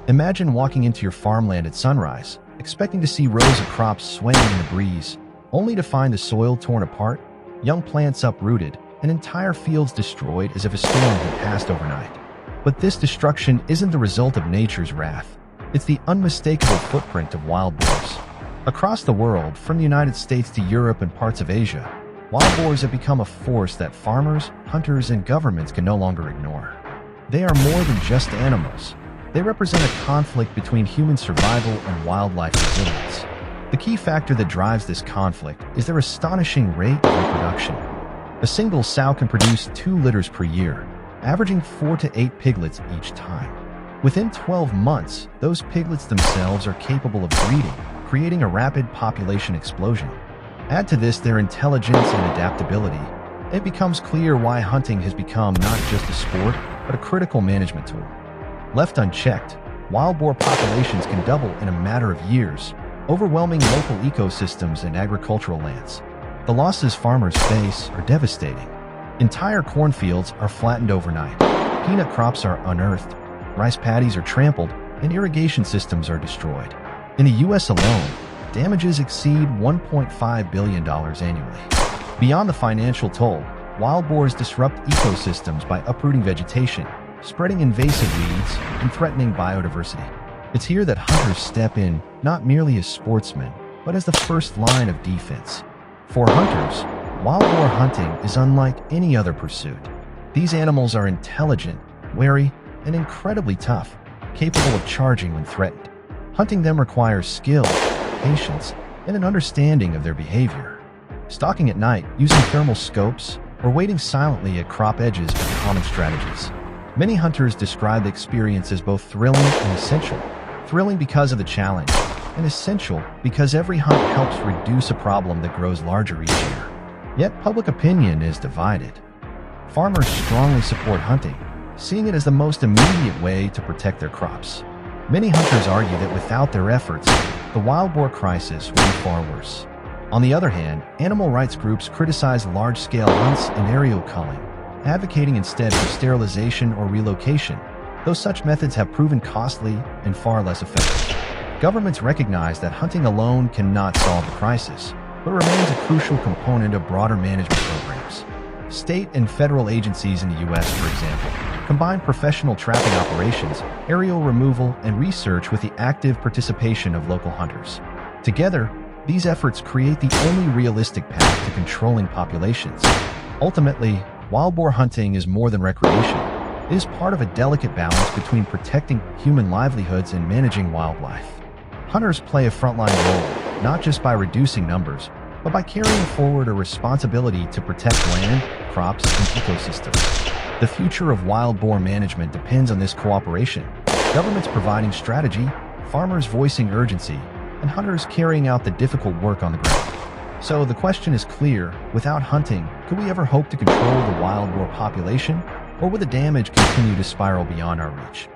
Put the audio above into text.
Imagine walking into your farmland at sunrise, expecting to see rows of crops swaying in the breeze, only to find the soil torn apart, young plants uprooted, and entire fields destroyed as if a storm had passed overnight. But this destruction isn't the result of nature's wrath. It's the unmistakable footprint of wild boars. Across the world, from the United States to Europe and parts of Asia, wild boars have become a force that farmers, hunters, and governments can no longer ignore. They are more than just animals. They represent a conflict between human survival and wildlife resilience. The key factor that drives this conflict is their astonishing rate of reproduction. A single sow can produce 2 litters per year, averaging 4 to 8 piglets each time. Within 12 months, those piglets themselves are capable of breeding, creating a rapid population explosion. Add to this their intelligence and adaptability, it becomes clear why hunting has become not just a sport, but a critical management tool. Left unchecked, wild boar populations can double in a matter of years, overwhelming local ecosystems and agricultural lands. The losses farmers face are devastating. Entire cornfields are flattened overnight, peanut crops are unearthed, rice paddies are trampled, and irrigation systems are destroyed. In the U.S. alone, damages exceed $1.5 billion annually. Beyond the financial toll, wild boars disrupt ecosystems by uprooting vegetation, spreading invasive weeds, and threatening biodiversity. It's here that hunters step in, not merely as sportsmen, but as the first line of defense. For hunters, wild boar hunting is unlike any other pursuit. These animals are intelligent, wary, and incredibly tough, capable of charging when threatened. Hunting them requires skill, patience, and an understanding of their behavior. Stalking at night, using thermal scopes, or waiting silently at crop edges are common strategies. Many hunters describe the experience as both thrilling and essential. Thrilling because of the challenge, and essential because every hunt helps reduce a problem that grows larger each year. Yet public opinion is divided. Farmers strongly support hunting, seeing it as the most immediate way to protect their crops. Many hunters argue that without their efforts, the wild boar crisis would be far worse. On the other hand, animal rights groups criticize large-scale hunts and aerial culling, advocating instead for sterilization or relocation, though such methods have proven costly and far less effective. Governments recognize that hunting alone cannot solve the crisis, but remains a crucial component of broader management programs. State and federal agencies in the U.S., for example, combine professional trapping operations, aerial removal, and research with the active participation of local hunters. Together, these efforts create the only realistic path to controlling populations. Ultimately, wild boar hunting is more than recreation. It is part of a delicate balance between protecting human livelihoods and managing wildlife. Hunters play a frontline role, not just by reducing numbers, but by carrying forward a responsibility to protect land, crops, and ecosystems. The future of wild boar management depends on this cooperation, governments providing strategy, farmers voicing urgency, and hunters carrying out the difficult work on the ground. So the question is clear, without hunting, could we ever hope to control the wild boar population, or will the damage continue to spiral beyond our reach?